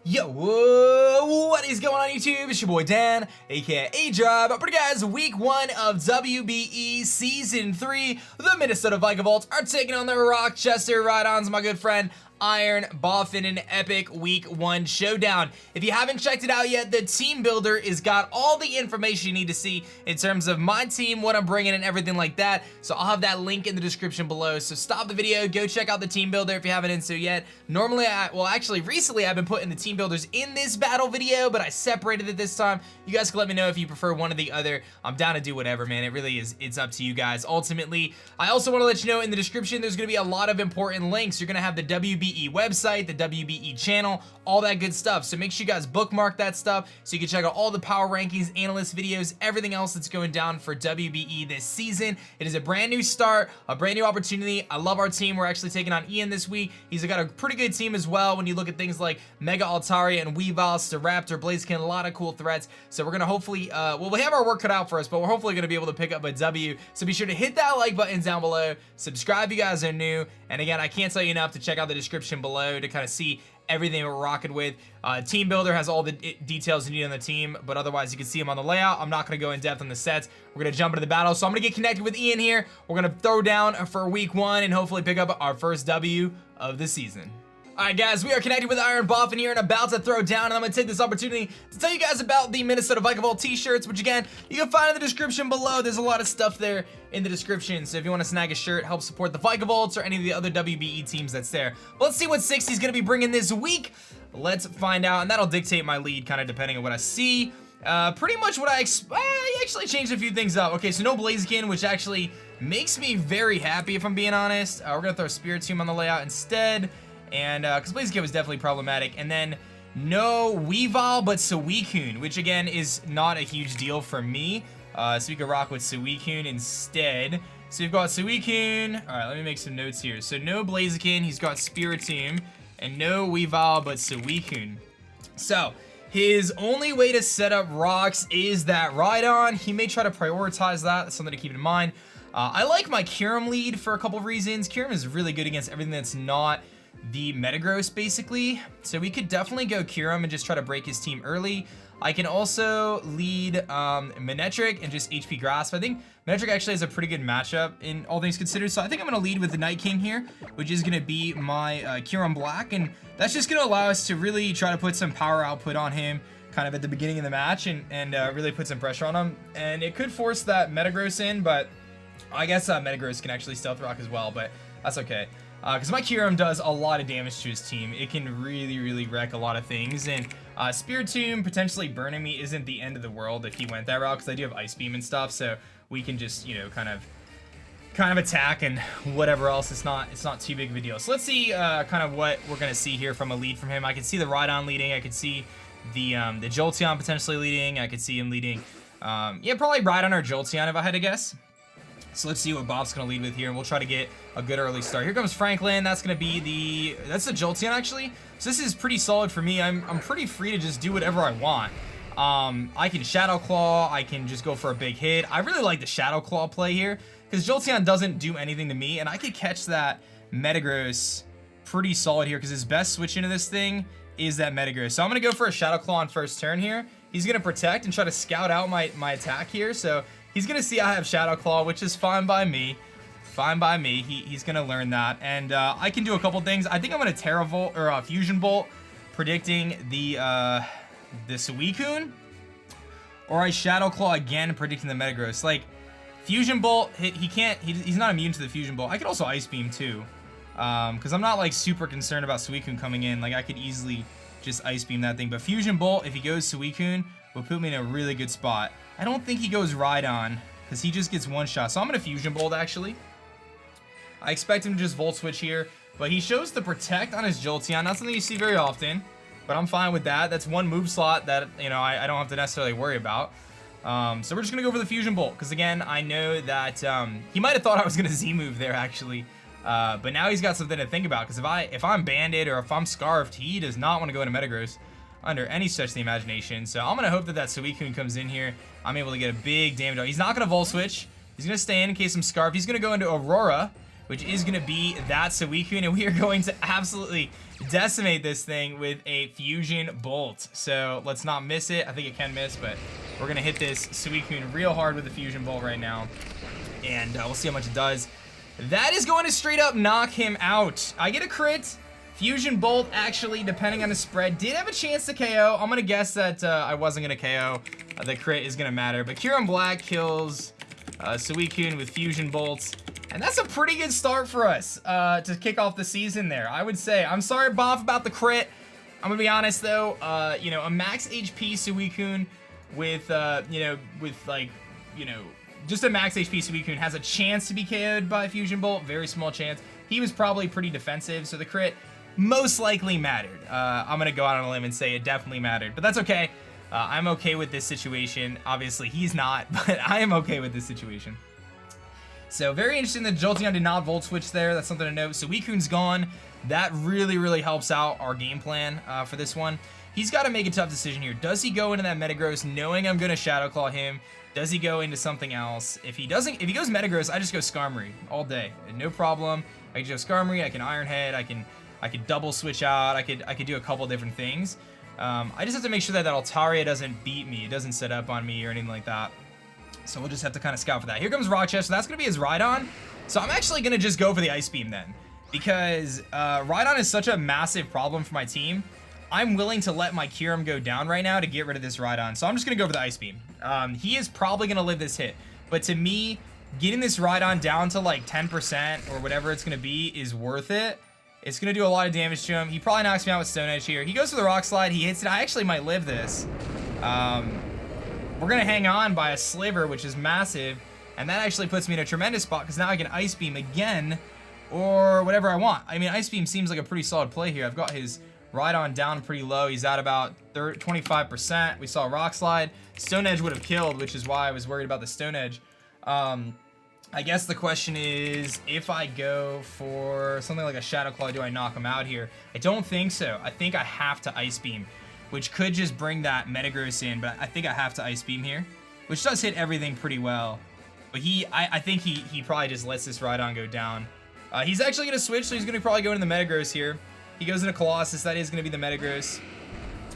Yo, whoa, what is going on YouTube? It's your boy Dan, aka aDrive. But guys, week 1 of WBE Season 3, the Minnesota Vikavolts are taking on the Rochester Rhydons, my good friend IronBoffin, in an epic week 1 showdown. If you haven't checked it out yet, the team builder has got all the information you need to see in terms of my team, what I'm bringing, and everything like that. So I'll have that link in the description below. So stop the video, go check out the team builder if you haven't done so yet. Normally, recently I've been putting the team builders in this battle video, but I separated it this time. You guys can let me know if you prefer one or the other. I'm down to do whatever, man. It really is. It's up to you guys. Ultimately, I also want to let you know in the description there's going to be a lot of important links. You're going to have the WBE website, the WBE channel, all that good stuff. So make sure you guys bookmark that stuff so you can check out all the power rankings, analyst videos, everything else that's going down for WBE this season. It is a brand new start, a brand new opportunity. I love our team. We're actually taking on Ian this week. He's got a pretty good team as well when you look at things like Mega Altaria and Weavile, Raptor, Blaziken, a lot of cool threats. So we're going to hopefully, we have our work cut out for us, but we're hopefully going to be able to pick up a W. So be sure to hit that like button down below. Subscribe if you guys are new. And again, I can't tell you enough to check out the description below to kind of see everything we're rocking with. Team builder has all the details you need on the team, but otherwise you can see them on the layout. I'm not going to go in depth on the sets. We're going to jump into the battle. So I'm going to get connected with Ian here. We're going to throw down for week 1 and hopefully pick up our first W of the season. Alright guys, we are connected with IronBoffin here and about to throw down, and I'm going to take this opportunity to tell you guys about the Minnesota Vikavolts t-shirts, which again, you can find in the description below. There's a lot of stuff there in the description, so if you want to snag a shirt, help support the Vikavolts or any of the other WBE teams that's there. But let's see what 60's going to be bringing this week. Let's find out, and that'll dictate my lead kind of depending on what I see. Pretty much what I actually changed a few things up. Okay, so no Blaziken, which actually makes me very happy if I'm being honest. We're going to throw Spiritomb on the layout instead. And because Blaziken was definitely problematic, and then no Weavile but Suicune, which again is not a huge deal for me. So we could rock with Suicune instead. So we've got Suicune. All right, let me make some notes here. So no Blaziken, he's got Spiritomb, and no Weavile but Suicune. So his only way to set up rocks is that Rhydon. He may try to prioritize that. That's something to keep in mind. I like my Kyurem lead for a couple of reasons. Kyurem is really good against everything that's not the Metagross, basically. So we could definitely go Kyurem and just try to break his team early. I can also lead Manectric and just HP Grasp. I think Manectric actually has a pretty good matchup in all things considered. So I think I'm going to lead with the Night King here, which is going to be my Kyurem Black. And that's just going to allow us to really try to put some power output on him kind of at the beginning of the match and really put some pressure on him. And it could force that Metagross in, but I guess Metagross can actually Stealth Rock as well, but that's okay. Because my Kyurem does a lot of damage to his team. It can really wreck a lot of things, and Spiritomb potentially burning me isn't the end of the world if he went that route, because I do have Ice Beam and stuff, so we can just, you know, kind of attack and whatever else. It's not too big of a deal. So let's see kind of what we're gonna see here from a lead from him. I can see the Rhydon leading. I could see the Jolteon potentially leading. I could see him leading. Yeah, probably Rhydon or Jolteon if I had to guess. So let's see what Bob's going to lead with here, and we'll try to get a good early start. Here comes Franklin. That's going to be that's the Jolteon, actually. So this is pretty solid for me. I'm pretty free to just do whatever I want. I can Shadow Claw. I can just go for a big hit. I really like the Shadow Claw play here, because Jolteon doesn't do anything to me, and I could catch that Metagross pretty solid here, because his best switch into this thing is that Metagross. So I'm going to go for a Shadow Claw on first turn here. He's going to protect and try to scout out my attack here, so he's going to see I have Shadow Claw, which is fine by me. Fine by me. He's going to learn that. And I can do a couple things. I think I'm going to Terra Volt or Fusion Bolt, predicting the Suicune. Or I Shadow Claw again, predicting the Metagross. Like, Fusion Bolt, he's not immune to the Fusion Bolt. I could also Ice Beam too. Because I'm not like super concerned about Suicune coming in. Like, I could easily just Ice Beam that thing. But Fusion Bolt, if he goes Suicune, will put me in a really good spot. I don't think he goes Rhydon, because he just gets one shot. So I'm going to Fusion Bolt, actually. I expect him to just Volt Switch here, but he shows the Protect on his Jolteon. Not something you see very often, but I'm fine with that. That's one move slot that, you know, I don't have to necessarily worry about. So we're just going to go for the Fusion Bolt, because again, I know that he might have thought I was going to Z-move there, actually. But now he's got something to think about, because if I'm Banded or if I'm Scarfed, he does not want to go into Metagross under any stretch of the imagination. So I'm going to hope that Suicune comes in here. I'm able to get a big damage. He's not going to Volt Switch. He's going to stay in case I'm Scarfed. He's going to go into Aurora, which is going to be that Suicune, and we are going to absolutely decimate this thing with a Fusion Bolt. So let's not miss it. I think it can miss, but we're going to hit this Suicune real hard with the Fusion Bolt right now, and we'll see how much it does. That is going to straight up knock him out. I get a crit. Fusion Bolt, actually, depending on the spread, did have a chance to KO. I'm going to guess that I wasn't going to KO. The crit is going to matter. But Kyurem-B kills Suicune with Fusion Bolts. And that's a pretty good start for us to kick off the season there, I would say. I'm sorry, Boff, about the crit. I'm going to be honest, though. You know, a max HP Suicune with, just a max HP Suicune has a chance to be KO'd by Fusion Bolt. Very small chance. He was probably pretty defensive, so the crit most likely mattered. I'm gonna go out on a limb and say it definitely mattered, but that's okay. I'm okay with this situation. Obviously, he's not, but I am okay with this situation. So very interesting that Jolteon did not Volt Switch there. That's something to note. So Suicune's gone. That really, really helps out our game plan for this one. He's got to make a tough decision here. Does he go into that Metagross knowing I'm gonna Shadow Claw him? Does he go into something else? If he doesn't, if he goes Metagross, I just go Skarmory all day. No problem. I can just go Skarmory, I can Iron Head, I can double switch out, I could do a couple different things. I just have to make sure that Altaria doesn't beat me, it doesn't set up on me or anything like that. So we'll just have to kind of scout for that. Here comes Rock Chest, so that's going to be his Rhydon. So I'm actually going to just go for the Ice Beam then, because Rhydon is such a massive problem for my team. I'm willing to let my Kyurem go down right now to get rid of this Rhydon. So I'm just going to go for the Ice Beam. He is probably going to live this hit, but to me, getting this Rhydon down to like 10% or whatever it's going to be is worth it. It's going to do a lot of damage to him. He probably knocks me out with Stone Edge here. He goes for the Rock Slide. He hits it. I actually might live this. We're going to hang on by a sliver, which is massive. And that actually puts me in a tremendous spot because now I can Ice Beam again or whatever I want. I mean, Ice Beam seems like a pretty solid play here. I've got his Rhydon down pretty low. He's at about 25%. We saw Rock Slide. Stone Edge would have killed, which is why I was worried about the Stone Edge. I guess the question is, if I go for something like a Shadow Claw, do I knock him out here? I don't think so. I think I have to Ice Beam, which could just bring that Metagross in, but I think I have to Ice Beam here, which does hit everything pretty well. But I think he probably just lets this Rhydon go down. He's actually going to switch, so he's going to probably go into the Metagross here. He goes into Colossus. That is going to be the Metagross,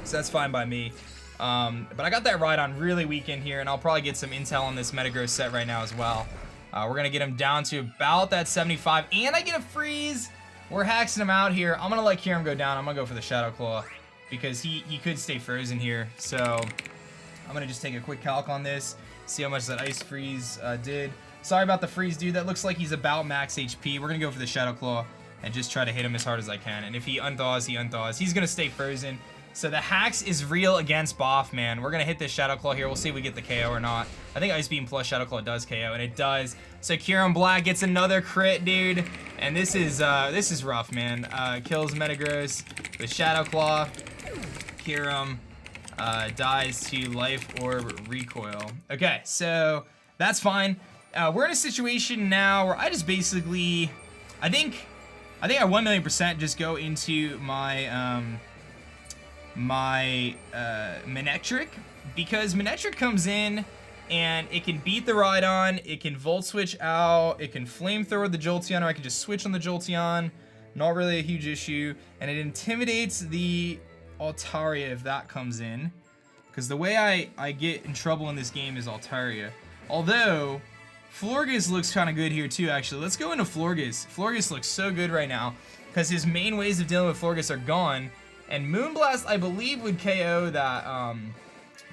so that's fine by me. But I got that Rhydon really weak in here, and I'll probably get some intel on this Metagross set right now as well. We're going to get him down to about that 75, and I get a freeze. We're hacking him out here. I'm going to let Kyurem go down. I'm going to go for the Shadow Claw because he could stay frozen here. So I'm going to just take a quick calc on this, see how much that Ice Freeze did. Sorry about the freeze, dude. That looks like he's about max HP. We're going to go for the Shadow Claw and just try to hit him as hard as I can. And if he unthaws, he unthaws. He's going to stay frozen. So the hacks is real against Boff, man. We're going to hit this Shadow Claw here. We'll see if we get the KO or not. I think Ice Beam plus Shadow Claw does KO, and it does. So Kyurem-B gets another crit, dude. And this is rough, man. Kills Metagross with Shadow Claw. Kyurem dies to Life Orb Recoil. Okay, so that's fine. We're in a situation now where I just basically, I think I 1,000,000% just go into my Manectric, because Manectric comes in and it can beat the Rhydon, it can Volt Switch out, it can Flamethrower the Jolteon, or I can just switch on the Jolteon. Not really a huge issue. And it intimidates the Altaria if that comes in, because the way I get in trouble in this game is Altaria. Although Florges looks kind of good here too, actually. Let's go into Florges. Florges looks so good right now because his main ways of dealing with Florges are gone. And Moonblast, I believe, would KO that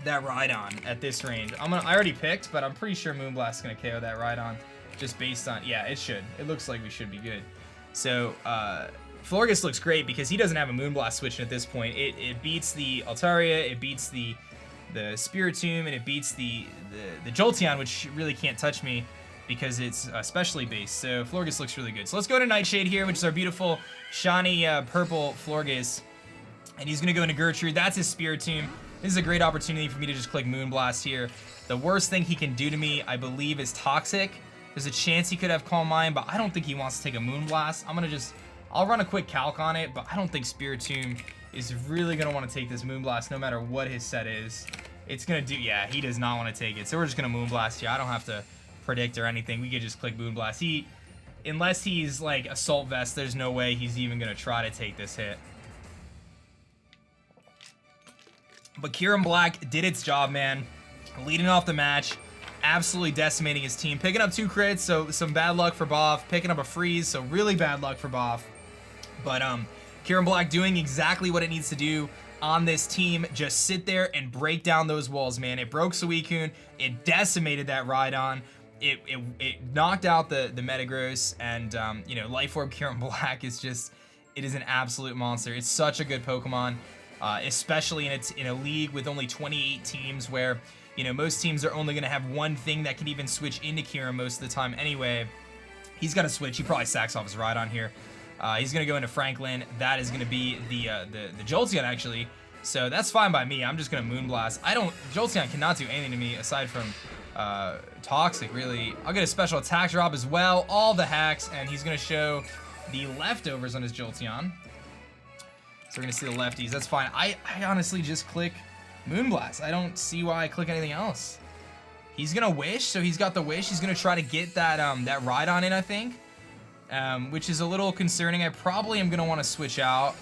that Rhydon at this range. I already picked, but I'm pretty sure Moonblast is gonna KO that Rhydon, just based on, yeah, it should. It looks like we should be good. So Florges looks great because he doesn't have a Moonblast switch at this point. It beats the Altaria, it beats the Spiritomb, and it beats the Jolteon, which really can't touch me because it's specially based. So Florges looks really good. So let's go to Nightshade here, which is our beautiful shiny purple Florges. And he's going to go into Gertrude. That's his Spiritomb. This is a great opportunity for me to just click Moonblast here. The worst thing he can do to me, I believe, is Toxic. There's a chance he could have Calm Mind, but I don't think he wants to take a Moonblast. I'll run a quick calc on it, but I don't think Spiritomb is really going to want to take this Moonblast no matter what his set is. It's going to do, yeah, he does not want to take it. So we're just going to Moonblast here. I don't have to predict or anything. We could just click Moonblast. unless he's like Assault Vest, there's no way he's even gonna try to take this hit. But Kyurem Black did its job, man. Leading off the match, absolutely decimating his team. Picking up 2 crits, so some bad luck for Boff. Picking up a freeze, so really bad luck for Boff. But Kyurem Black doing exactly what it needs to do on this team. Just sit there and break down those walls, man. It broke Suicune. It decimated that Rhydon. It knocked out the Metagross, and you know, Life Orb Kyurem Black is just, it is an absolute monster. It's such a good Pokemon, especially in a league with only 28 teams, where, you know, most teams are only gonna have one thing that can even switch into Kyurem most of the time anyway. He's gonna switch. He probably sacks off his Rhydon here. He's gonna go into Franklin. That is gonna be the Jolteon, actually. So that's fine by me. I'm just gonna Moonblast. Jolteon cannot do anything to me aside from Toxic, really. I'll get a special attack drop as well. All the hacks, and he's gonna show the leftovers on his Jolteon. So we're gonna see the lefties. That's fine. I honestly just click Moonblast. I don't see why I click anything else. He's gonna Wish, so he's got the Wish. He's gonna try to get that that Rhydon in, I think, which is a little concerning. I probably am gonna want to switch out.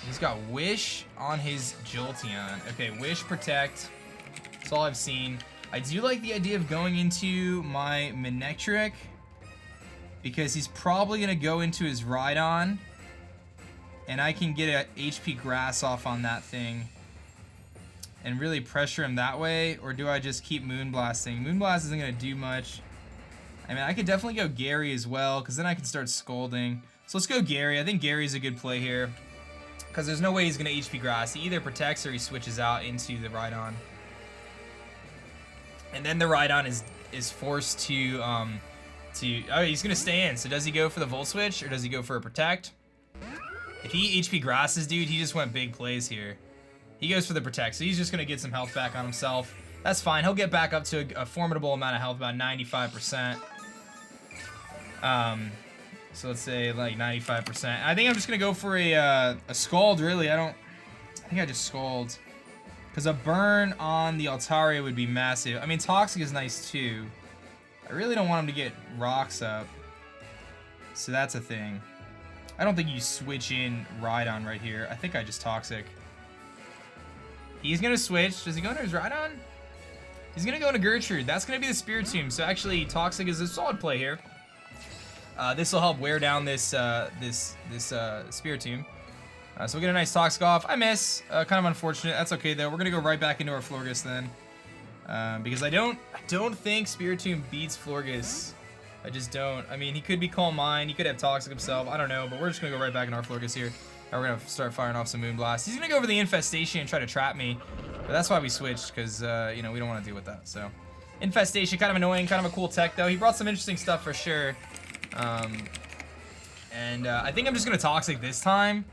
He's got Wish on his Jolteon. Okay, Wish, Protect. That's all I've seen. I do like the idea of going into my Manectric, because he's probably gonna go into his Rhydon, and I can get a HP Grass off on that thing and really pressure him that way. Or do I just keep Moonblasting? Moonblast isn't gonna do much. I mean, I could definitely go Gary as well, because then I can start scolding. So let's go Gary. I think Gary's a good play here, because there's no way he's gonna HP Grass. He either protects or he switches out into the Rhydon. And then the Rhydon is forced to oh, he's gonna stay in. So does he go for the Volt Switch or does he go for a Protect? If he HP Grasses, dude, he just went big plays here. He goes for the Protect, so he's just gonna get some health back on himself. That's fine. He'll get back up to a formidable amount of health, about 95%. So let's say like 95%. I think I'm just gonna go for a Scald, really. I think I just Scald, because a burn on the Altaria would be massive. I mean, Toxic is nice too. I really don't want him to get Rocks up, so that's a thing. I don't think you switch in Rhydon right here. I think I just Toxic. He's gonna switch. Does he go into his Rhydon? He's gonna go into Gertrude. That's gonna be the Spiritomb. So actually, Toxic is a solid play here. This will help wear down this Spiritomb. So we get a nice Toxic off. I miss. Kind of unfortunate. That's okay though. We're gonna go right back into our Florges then, because I don't think Spiritomb beats Florges. I just don't. I mean, he could be Calm Mind. He could have Toxic himself. I don't know. But we're just gonna go right back into our Florges here. And we're gonna start firing off some Moonblast. He's gonna go over the Infestation and try to trap me. But that's why we switched, because you know, we don't want to deal with that. So Infestation, kind of annoying, kind of a cool tech though. He brought some interesting stuff for sure. I think I'm just gonna Toxic this time,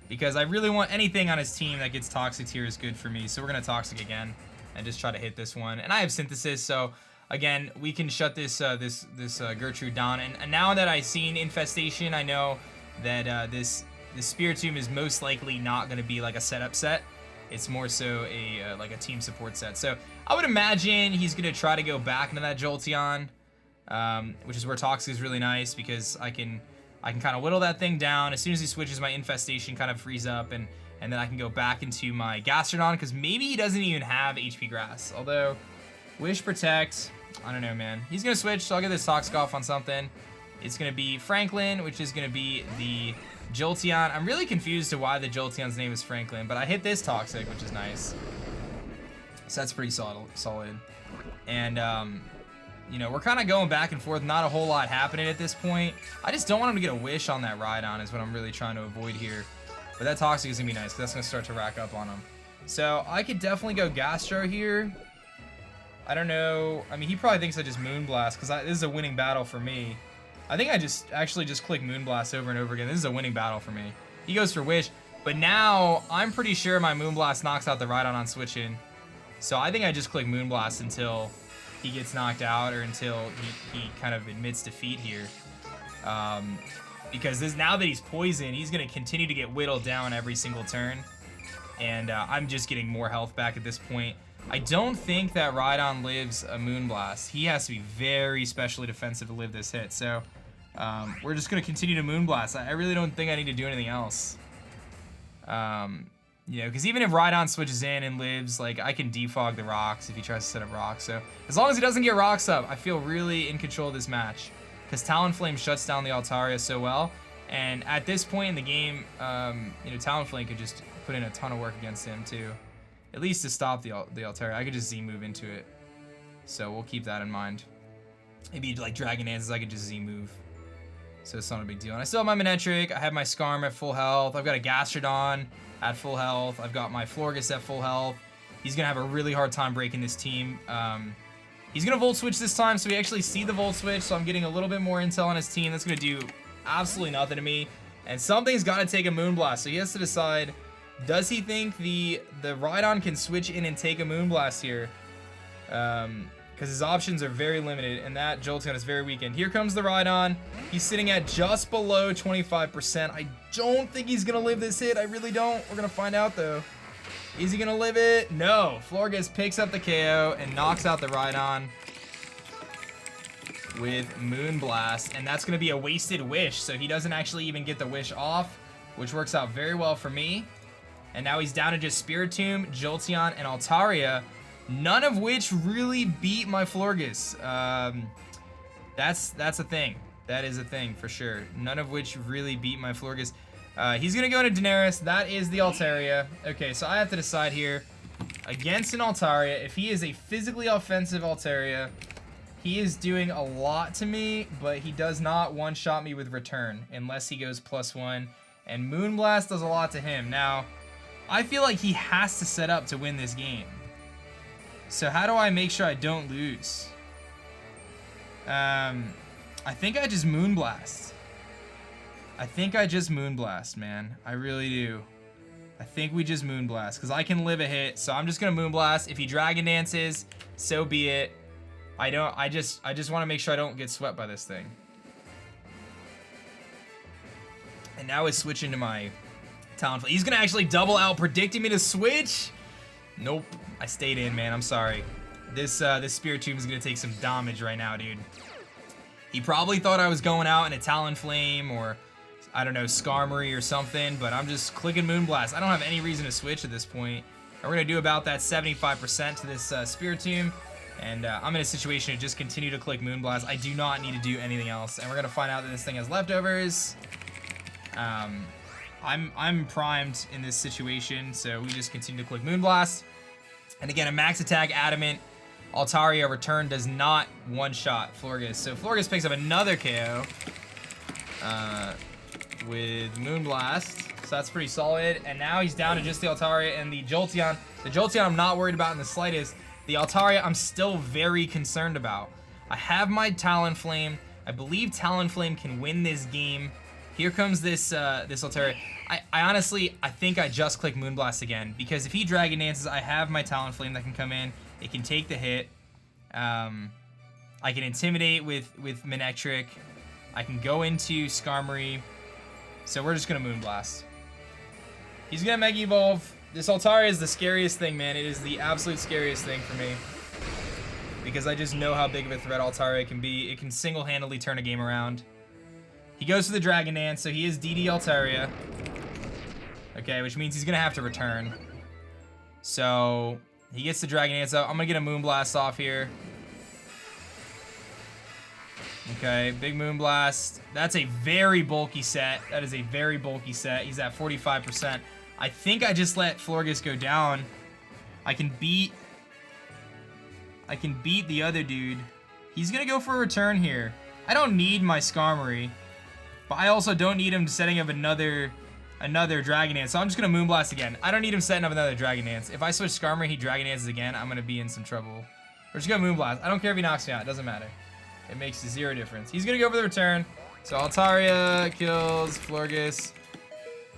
because I really want anything on his team that gets Toxic here is good for me. So we're gonna Toxic again and just try to hit this one. And I have Synthesis, so again, we can shut this Gertrude down. And now that I've seen Infestation, I know that this Spiritomb is most likely not gonna be like a setup set. It's more so like a team support set. So I would imagine he's gonna try to go back into that Jolteon, which is where Toxic is really nice, because I can kind of whittle that thing down. As soon as he switches, my Infestation kind of frees up, and then I can go back into my Gastrodon, because maybe he doesn't even have HP Grass. Although, Wish, Protect, I don't know, man. He's gonna switch, so I'll get this Toxic off on something. It's gonna be Franklin, which is gonna be the Jolteon. I'm really confused to why the Jolteon's name is Franklin, but I hit this Toxic, which is nice. So that's pretty solid. And you know, we're kind of going back and forth. Not a whole lot happening at this point. I just don't want him to get a Wish on that Rhydon is what I'm really trying to avoid here. But that Toxic is gonna be nice, because that's gonna start to rack up on him. So I could definitely go Gastro here. I don't know. I mean, he probably thinks I just Moonblast, because this is a winning battle for me. I think I actually just click Moonblast over and over again. This is a winning battle for me. He goes for Wish, but now I'm pretty sure my Moonblast knocks out the Rhydon on switching. So I think I just click Moonblast until he gets knocked out, or until he kind of admits defeat here. Because now that he's poisoned, he's going to continue to get whittled down every single turn. And I'm just getting more health back at this point. I don't think that Rhydon lives a Moonblast. He has to be very specially defensive to live this hit. So we're just going to continue to Moonblast. I really don't think I need to do anything else. You know, because even if Rhydon switches in and lives, like, I can defog the rocks if he tries to set up rocks. So as long as he doesn't get rocks up, I feel really in control of this match. Because Talonflame shuts down the Altaria so well. And at this point in the game, you know, Talonflame could just put in a ton of work against him too. At least to stop the Altaria. I could just Z-move into it. So we'll keep that in mind. Maybe like Dragon Dances, I could just Z-move. So it's not a big deal. And I still have my Manectric. I have my Skarm at full health. I've got a Gastrodon at full health. I've got my Florges at full health. He's gonna have a really hard time breaking this team. He's gonna Volt Switch this time, so we actually see the Volt Switch, so I'm getting a little bit more intel on his team. That's gonna do absolutely nothing to me. And something's gotta take a Moonblast, so he has to decide, does he think the Rhydon can switch in and take a Moonblast here? Because his options are very limited, and that Jolteon is very weakened. Here comes the Rhydon. He's sitting at just below 25%. I don't think he's gonna live this hit. I really don't. We're gonna find out though. Is he gonna live it? No. Florges picks up the KO and knocks out the Rhydon with Moonblast, and that's gonna be a wasted wish, so he doesn't actually even get the wish off, which works out very well for me. And now he's down to just Spiritomb, Jolteon, and Altaria, none of which really beat my Florges. That's a thing. That is a thing for sure. None of which really beat my Florges. He's gonna go into Daenerys. That is the Altaria. Okay, so I have to decide here against an Altaria. If he is a physically offensive Altaria, he is doing a lot to me, but he does not one-shot me with Return unless he goes +1. And Moonblast does a lot to him. Now, I feel like he has to set up to win this game. So how do I make sure I don't lose? I think I just Moonblast. I think I just Moonblast, man. I really do. I think we just Moonblast, because I can live a hit, so I'm just gonna Moonblast. If he Dragon Dances, so be it. I just want to make sure I don't get swept by this thing. And now he's switching to my Talonflame. He's gonna actually double out, predicting me to switch. Nope, I stayed in, man. I'm sorry. This Spiritomb is gonna take some damage right now, dude. He probably thought I was going out in a Talonflame or, I don't know, Skarmory or something, but I'm just clicking Moonblast. I don't have any reason to switch at this point. And we're gonna do about that 75% to this Spiritomb. And I'm in a situation to just continue to click Moonblast. I do not need to do anything else. And we're gonna find out that this thing has leftovers. I'm primed in this situation, so we just continue to click Moonblast. And again, a max attack Adamant Altaria Return does not one-shot Florges. So Florges picks up another KO with Moonblast. So that's pretty solid. And now he's down to just the Altaria and the Jolteon. The Jolteon I'm not worried about in the slightest. The Altaria I'm still very concerned about. I have my Talonflame. I believe Talonflame can win this game. Here comes this Altaria. I honestly, I think I just click Moonblast again, because if he Dragon Dances, I have my Talonflame that can come in. It can take the hit. I can Intimidate with Manectric. I can go into Skarmory. So we're just gonna Moonblast. He's gonna Mega Evolve. This Altaria is the scariest thing, man. It is the absolute scariest thing for me, because I just know how big of a threat Altaria can be. It can single-handedly turn a game around. He goes for the Dragon Dance, so he is DD Altaria. Okay, which means he's gonna have to return. So he gets the Dragon Dance out. I'm gonna get a Moonblast off here. Okay, big Moonblast. That's a very bulky set. That is a very bulky set. He's at 45%. I think I just let Florges go down. I can beat the other dude. He's gonna go for a return here. I don't need my Skarmory, but I also don't need him setting up another Dragon Dance, so I'm just gonna Moonblast again. I don't need him setting up another Dragon Dance. If I switch Skarmory, he Dragon Dances again, I'm gonna be in some trouble. We're just gonna Moonblast. I don't care if he knocks me out, it doesn't matter. It makes zero difference. He's gonna go for the return. So Altaria kills Florges.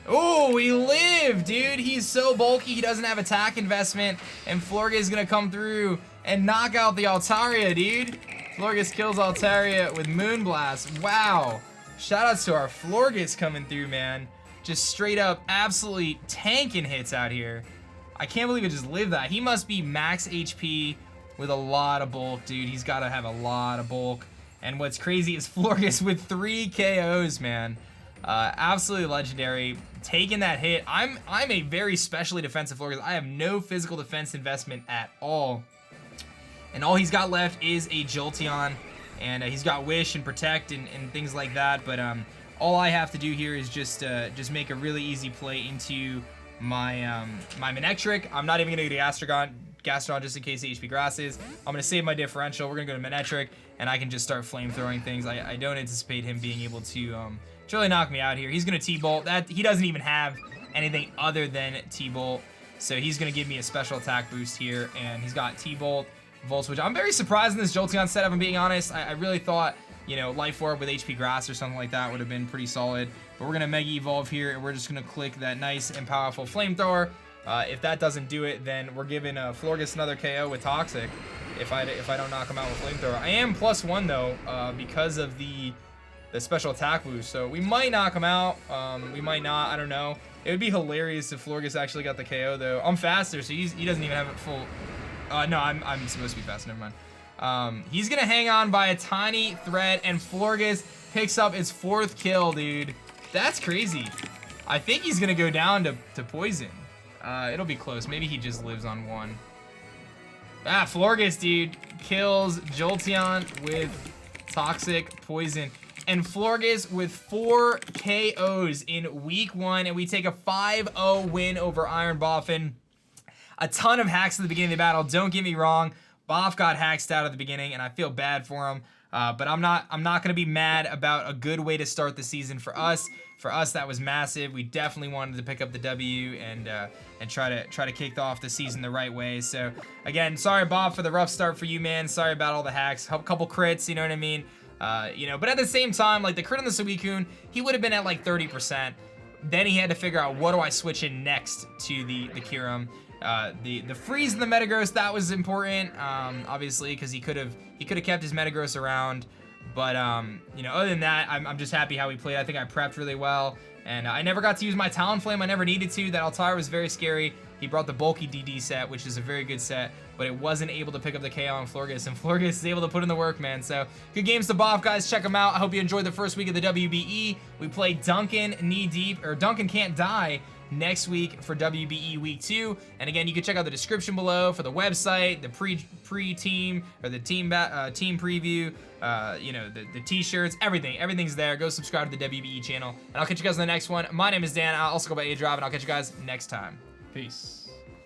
Oh, he lived, dude. He's so bulky, he doesn't have attack investment, and Florges is gonna come through and knock out the Altaria, dude. Florges kills Altaria with Moonblast. Wow. Shoutouts to our Florges coming through, man. Just straight up absolutely tanking hits out here. I can't believe it just lived that. He must be max HP with a lot of bulk, dude. He's got to have a lot of bulk. And what's crazy is Florges with 3 KOs, man. Absolutely legendary. Taking that hit. I'm a very specially defensive Florges. I have no physical defense investment at all. And all he's got left is a Jolteon. And he's got Wish and Protect and things like that. But all I have to do here is just make a really easy play into my my Manectric. I'm not even going to go to Gastrodon just in case the HP Grass is. I'm going to save my differential. We're going to go to Manectric, and I can just start flame throwing things. I don't anticipate him being able to really knock me out here. He's going to T-Bolt. That he doesn't even have anything other than T-Bolt, so he's going to give me a special attack boost here, and he's got T-Bolt, Volt Switch. I'm very surprised in this Jolteon setup, I'm being honest. I really thought, you know, Life Orb with HP Grass or something like that would have been pretty solid, but we're going to Mega Evolve here, and we're just going to click that nice and powerful Flamethrower. If that doesn't do it, then we're giving Florges another KO with Toxic if I don't knock him out with Flamethrower. I am +1 though because of the special attack boost, so we might knock him out. We might not. I don't know. It would be hilarious if Florges actually got the KO though. I'm faster, so he doesn't even have it full. No, I'm supposed to be fast. Never mind. He's gonna hang on by a tiny thread, and Florges picks up his 4th kill, dude. That's crazy. I think he's gonna go down to poison. It'll be close. Maybe he just lives on 1. Florges, dude, kills Jolteon with Toxic Poison. And Florges with 4 KOs in week 1, and we take a 5-0 win over IronBoffin. A ton of hacks at the beginning of the battle. Don't get me wrong. Boff got hacked out at the beginning, and I feel bad for him. But I'm not gonna be mad about a good way to start the season for us. For us, that was massive. We definitely wanted to pick up the W and try to kick off the season the right way. So again, sorry Bob for the rough start for you, man. Sorry about all the hacks. A couple crits, you know what I mean? You know, but at the same time, like the crit on the Suicune, he would have been at like 30%. Then he had to figure out, what do I switch in next to the Kyurem. The freeze in the Metagross, that was important, obviously, because he could have kept his Metagross around. But you know, other than that, I'm just happy how he played. I think I prepped really well, and I never got to use my Talonflame. I never needed to. That Altaria was very scary. He brought the bulky DD set, which is a very good set, but it wasn't able to pick up the KO on Florges, and Florges is able to put in the work, man. So good games to Boff, guys. Check them out. I hope you enjoyed the first week of the WBE. We play Duncan Knee Deep, or Duncan Can't Die, next week for WBE week 2. And again, you can check out the description below for the website, the pre-team or the team preview, you know, the t-shirts, everything's there. Go subscribe to the WBE channel, and I'll catch you guys in the next one. My name is Dan. I'll also go by aDrive, and I'll catch you guys next time. Peace.